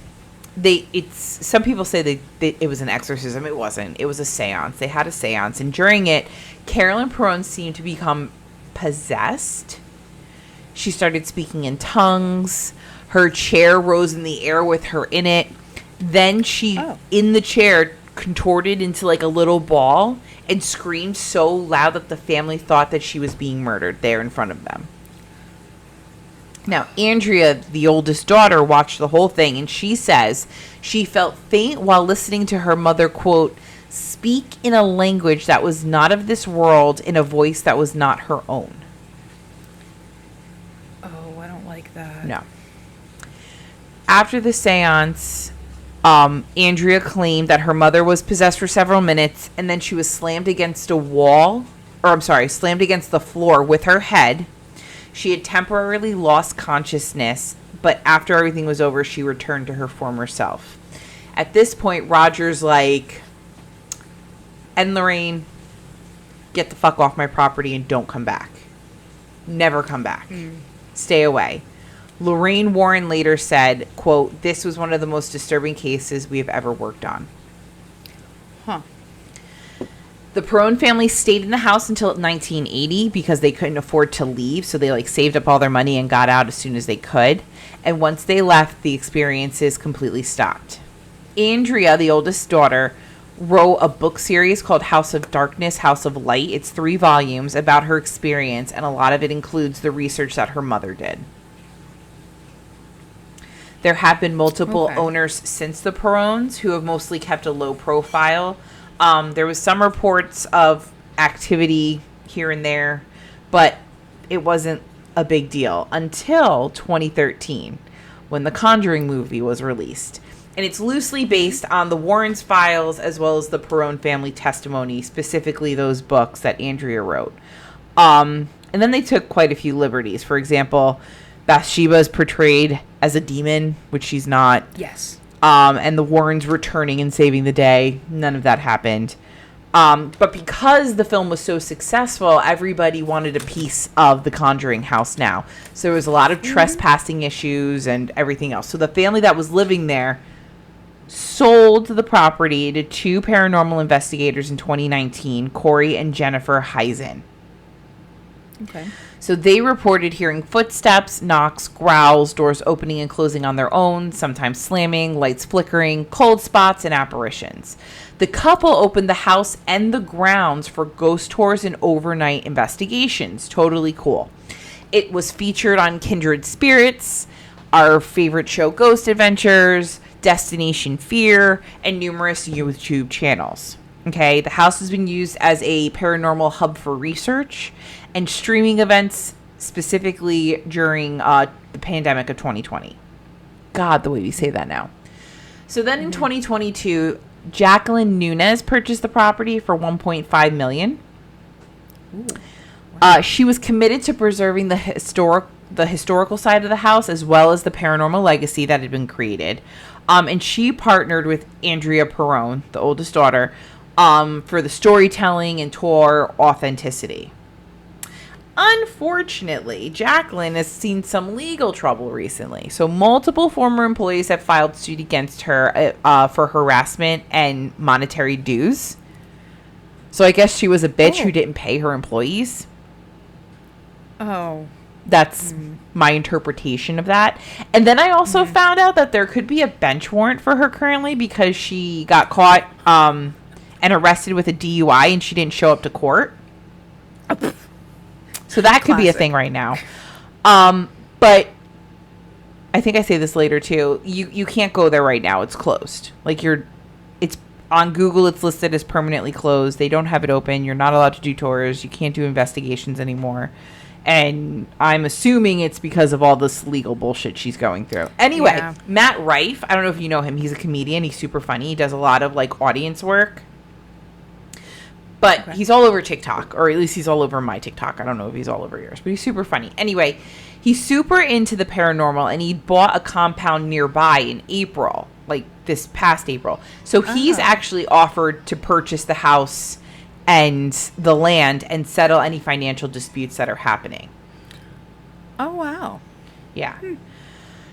[SPEAKER 1] people say it was an exorcism. It wasn't. It was a seance. They had a seance, and during it, Carolyn Perron seemed to become possessed. She started speaking in tongues. Her chair rose in the air with her in it. Then she, in the chair, contorted into like a little ball and screamed so loud that the family thought that she was being murdered there in front of them. Now, Andrea, the oldest daughter, watched the whole thing, and she says she felt faint while listening to her mother, quote, speak in a language that was not of this world in a voice that was not her own.
[SPEAKER 2] Oh, I don't like that.
[SPEAKER 1] No. After the seance, Andrea claimed that her mother was possessed for several minutes, and then she was slammed against the floor with her head. She had temporarily lost consciousness, but after everything was over, she returned to her former self. At this point, Roger's like, Ed and Lorraine, get the fuck off my property and don't come back. Never come back. Stay away. Lorraine Warren later said, quote, this was one of the most disturbing cases we have ever worked on. The Perron family stayed in the house until 1980 because they couldn't afford to leave. So they like saved up all their money and got out as soon as they could. And once they left, the experiences completely stopped. Andrea, the oldest daughter, wrote a book series called House of Darkness, House of Light. It's 3 volumes about her experience, and a lot of it includes the research that her mother did. There have been multiple owners since the Perrons who have mostly kept a low profile. There was some reports of activity here and there, but it wasn't a big deal until 2013 when the Conjuring movie was released. And it's loosely based on the Warrens' files as well as the Perron family testimony, specifically those books that Andrea wrote. And then they took quite a few liberties. For example, Bathsheba is portrayed as a demon, which she's not.
[SPEAKER 2] Yes.
[SPEAKER 1] And the Warrens returning and saving the day. None of that happened. But because the film was so successful, everybody wanted a piece of the Conjuring House now. So there was a lot of trespassing issues and everything else. So the family that was living there sold the property to 2 paranormal investigators in 2019, Corey and Jennifer Heisen.
[SPEAKER 2] Okay.
[SPEAKER 1] So they reported hearing footsteps, knocks, growls, doors opening and closing on their own, sometimes slamming, lights flickering, cold spots, and apparitions. The couple opened the house and the grounds for ghost tours and overnight investigations. Totally cool. It was featured on Kindred Spirits, our favorite show Ghost Adventures, Destination Fear, and numerous YouTube channels. Okay, the house has been used as a paranormal hub for research and streaming events, specifically during the pandemic of 2020. God, the way we say that now. So then in 2022, Jacqueline Nunez purchased the property for $1.5 million. She was committed to preserving the historical side of the house as well as the paranormal legacy that had been created. And she partnered with Andrea Perron, the oldest daughter, for the storytelling and tour authenticity. Unfortunately, Jacqueline has seen some legal trouble recently. So multiple former employees have filed suit against her for harassment and monetary dues. So I guess she was a bitch who didn't pay her employees.
[SPEAKER 2] Oh.
[SPEAKER 1] That's my interpretation of that. And then I also found out that there could be a bench warrant for her currently because she got caught and arrested with a DUI and she didn't show up to court. So that could be a thing right now. But I think I say this later too. You can't go there right now. It's closed. Like it's on Google. It's listed as permanently closed. They don't have it open. You're not allowed to do tours. You can't do investigations anymore. And I'm assuming it's because of all this legal bullshit she's going through. Anyway, Matt Rife, I don't know if you know him. He's a comedian. He's super funny. He does a lot of like audience work. But he's all over TikTok, or at least he's all over my TikTok. I don't know if he's all over yours, but he's super funny. Anyway, he's super into the paranormal, and he bought a compound nearby in April, like this past April. So he's actually offered to purchase the house and the land and settle any financial disputes that are happening.
[SPEAKER 2] Oh, wow.
[SPEAKER 1] Yeah.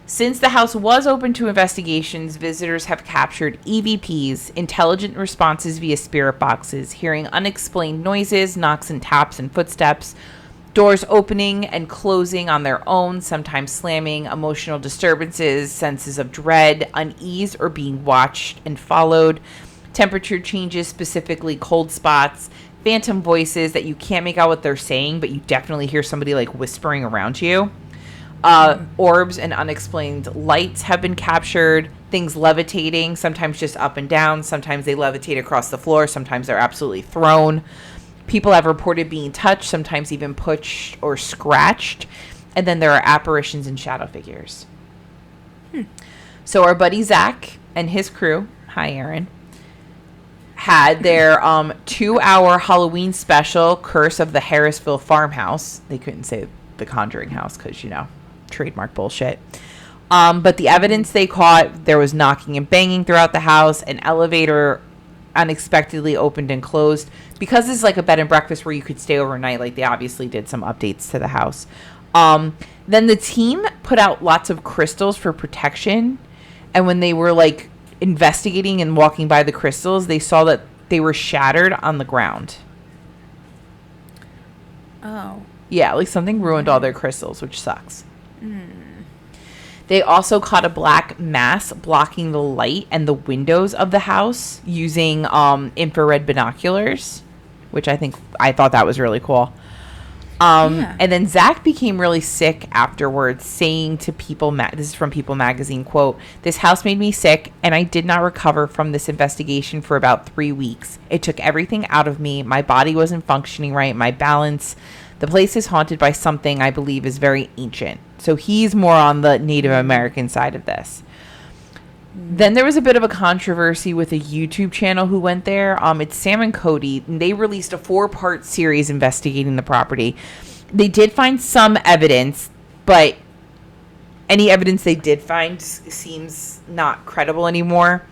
[SPEAKER 1] Since the house was open to investigations, visitors have captured EVPs, intelligent responses via spirit boxes, hearing unexplained noises, knocks and taps and footsteps, doors opening and closing on their own, sometimes slamming, emotional disturbances, senses of dread, unease, or being watched and followed, temperature changes, specifically cold spots, phantom voices that you can't make out what they're saying, but you definitely hear somebody like whispering around you. Orbs and unexplained lights have been captured, things levitating, sometimes just up and down, sometimes they levitate across the floor, sometimes they're absolutely thrown. People have reported being touched, sometimes even pushed or scratched, and then there are apparitions and shadow figures. So our buddy Zach and his crew, hi Aaron, had their 2-hour Halloween special, Curse of the Harrisville Farmhouse. They couldn't say the Conjuring House because, you know, trademark bullshit. But the evidence they caught, there was knocking and banging throughout the house. An elevator unexpectedly opened and closed. Because it's like a bed and breakfast where you could stay overnight, like they obviously did some updates to the house. Then the team put out lots of crystals for protection. And when they were like investigating and walking by the crystals, they saw that they were shattered on the ground.
[SPEAKER 2] Oh.
[SPEAKER 1] Yeah, like something ruined all their crystals, which sucks. They also caught a black mass blocking the light and the windows of the house using infrared binoculars, which I thought that was really cool. And then Zach became really sick afterwards, saying to People, this is from People magazine, quote, "This house made me sick, and I did not recover from this investigation for about 3 weeks. It took everything out of me. My body wasn't functioning right, my balance. The place is haunted by something I believe is very ancient." So he's more on the Native American side of this. Then there was a bit of a controversy with a YouTube channel who went there. It's Sam and Cody. And they released a 4-part series investigating the property. They did find some evidence, but any evidence they did find seems not credible anymore.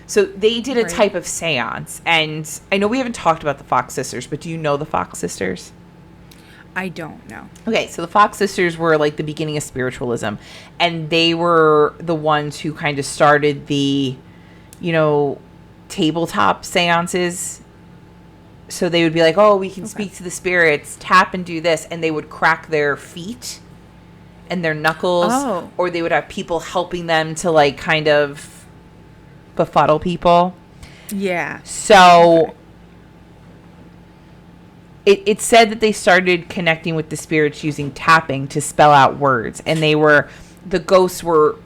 [SPEAKER 1] So they did a type of seance. And I know we haven't talked about the Fox sisters, but do you know the Fox sisters?
[SPEAKER 2] I don't know.
[SPEAKER 1] Okay, so the Fox sisters were like the beginning of spiritualism, and they were the ones who kind of started the, tabletop seances. So they would be like, oh, we can speak to the spirits, tap and do this, and they would crack their feet and their knuckles, or they would have people helping them to like kind of befuddle people. Yeah. So... It said that they started connecting with the spirits using tapping to spell out words. And the ghosts were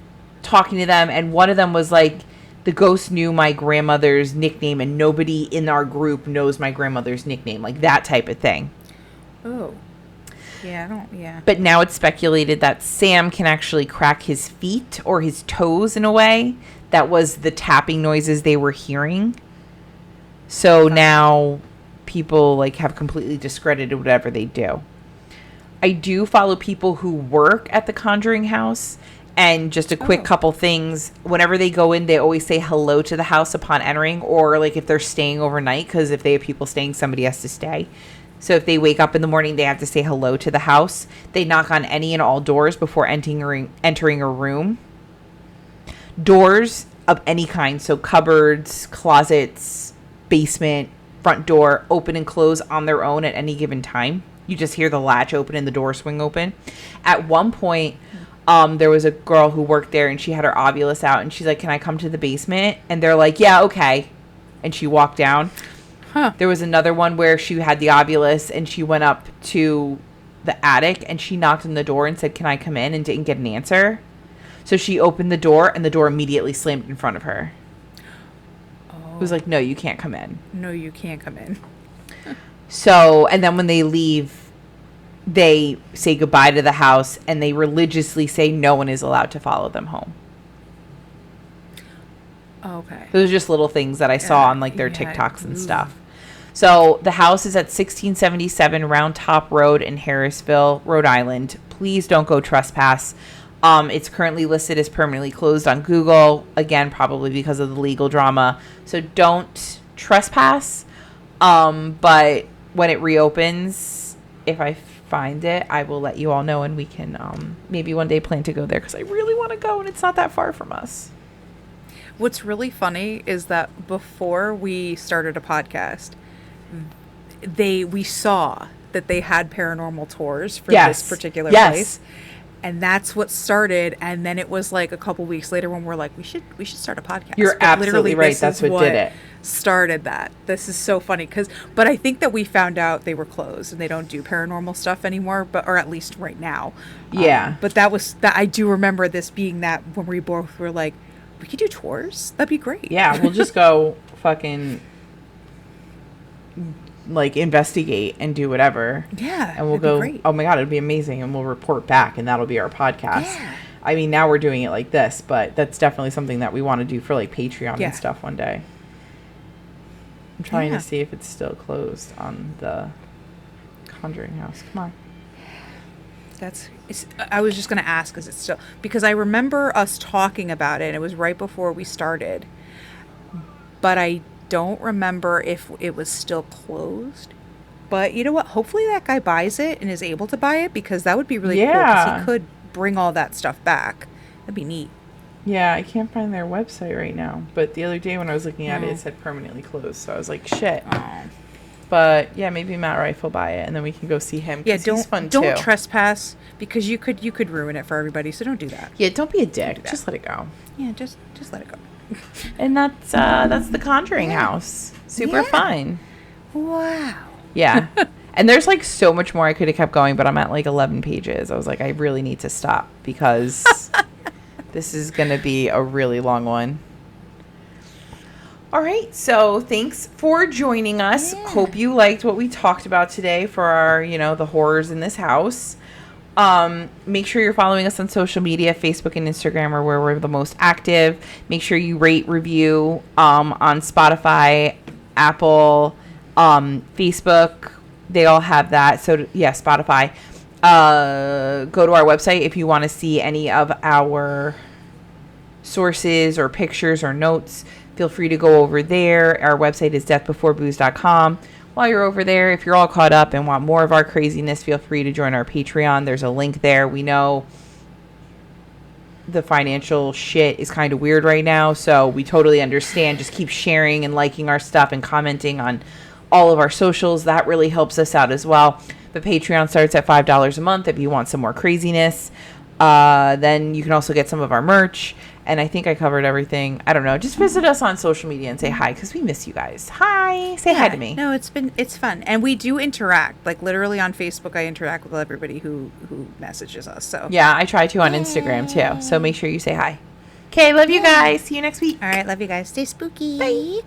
[SPEAKER 1] talking to them. And one of them was like, the ghost knew my grandmother's nickname and nobody in our group knows my grandmother's nickname. Like that type of thing.
[SPEAKER 2] Oh. Yeah,
[SPEAKER 1] But now it's speculated that Sam can actually crack his feet or his toes in a way. That was the tapping noises they were hearing. So now... people like have completely discredited whatever they do. I do follow people who work at the Conjuring House, and just a quick couple things. Whenever they go in, they always say hello to the house upon entering, or like if they're staying overnight, because if they have people staying, somebody has to stay. So if they wake up in the morning, they have to say hello to the house. They knock on any and all doors before entering a room. Doors of any kind, so cupboards, closets, basement, front door, open and close on their own at any given time. You just hear the latch open and the door swing open. At one point, there was a girl who worked there and she had her ovulus out and she's like, "Can I come to the basement?" And they're like, "Yeah, okay." And she walked down. There was another one where she had the ovulus and she went up to the attic and she knocked on the door and said, "Can I come in?" and didn't get an answer. So she opened the door and the door immediately slammed in front of her. It was like, "No, you can't come in."
[SPEAKER 2] No, you can't come in.
[SPEAKER 1] So, and then when they leave, they say goodbye to the house and they religiously say no one is allowed to follow them home.
[SPEAKER 2] Okay.
[SPEAKER 1] Those are just little things that I saw on like their TikToks and stuff. So the house is at 1677 Round Top Road in Harrisville, Rhode Island. Please don't go trespass. It's currently listed as permanently closed on Google, again, probably because of the legal drama. So don't trespass. But when it reopens, if I find it, I will let you all know, and we can maybe one day plan to go there because I really want to go, and it's not that far from us.
[SPEAKER 2] What's really funny is that before we started a podcast, we saw that they had paranormal tours for this particular place. And that's what started. And then it was like a couple weeks later when we're like, we should start a podcast.
[SPEAKER 1] You're absolutely right. That's what did it.
[SPEAKER 2] Started that. This is so funny but I think that we found out they were closed and they don't do paranormal stuff anymore, or at least right now.
[SPEAKER 1] Yeah.
[SPEAKER 2] But that I do remember this being that when we both were like, we could do tours. That'd be great.
[SPEAKER 1] Yeah. We'll just go fucking like investigate and do whatever.
[SPEAKER 2] Yeah.
[SPEAKER 1] And we'll go, oh my God, it'll be amazing. And we'll report back and that'll be our podcast. Yeah. I mean, now we're doing it like this, but that's definitely something that we want to do for like Patreon and stuff one day. I'm trying to see if it's still closed on the Conjuring House. Come on.
[SPEAKER 2] I was just going to ask, is it still, because I remember us talking about it and it was right before we started, but I don't remember if it was still closed. But you know what? Hopefully that guy buys it and is able to buy it, because that would be really cool, because he could bring all that stuff back. That'd be neat.
[SPEAKER 1] Yeah, I can't find their website right now. But the other day when I was looking at it, it said permanently closed. So I was like, shit.
[SPEAKER 2] Oh.
[SPEAKER 1] But yeah, maybe Matt Rife will buy it, and then we can go see him.
[SPEAKER 2] Yeah,
[SPEAKER 1] He's fun
[SPEAKER 2] don't
[SPEAKER 1] too.
[SPEAKER 2] trespass, because you could ruin it for everybody. So don't do that.
[SPEAKER 1] Yeah, don't be a dick. Just let it go.
[SPEAKER 2] Yeah, just let it go.
[SPEAKER 1] And that's the Conjuring House. Super fun.
[SPEAKER 2] Wow.
[SPEAKER 1] Yeah. And there's like so much more. I could have kept going, but I'm at like 11 pages. I was like, I really need to stop because this is going to be a really long one. All right. So thanks for joining us.
[SPEAKER 2] Yeah.
[SPEAKER 1] Hope you liked what we talked about today for our, the horrors in this house. Make sure you're following us on social media. Facebook and Instagram are where we're the most active. Make sure you rate, review on Spotify, Apple, Facebook. They all have that. So yeah, Spotify. Go to our website if you want to see any of our sources or pictures or notes. Feel free to go over there. Our website is deathbeforebooze.com. While you're over there, if you're all caught up and want more of our craziness, feel free to join our Patreon. There's a link there. We know the financial shit is kind of weird right now, so we totally understand. Just keep sharing and liking our stuff and commenting on all of our socials. That really helps us out as well. But Patreon starts at $5 a month if you want some more craziness. Then you can also get some of our merch. And I think I covered everything. I don't know. Just visit us on social media and say hi, because we miss you guys. Hi. Say hi to me.
[SPEAKER 2] No, it's fun. And we do interact. Like literally on Facebook, I interact with everybody who messages us. So
[SPEAKER 1] yeah, I try to on Instagram too. So make sure you say hi. Okay, love you guys. See you next week.
[SPEAKER 2] All right, love you guys. Stay spooky.
[SPEAKER 1] Bye.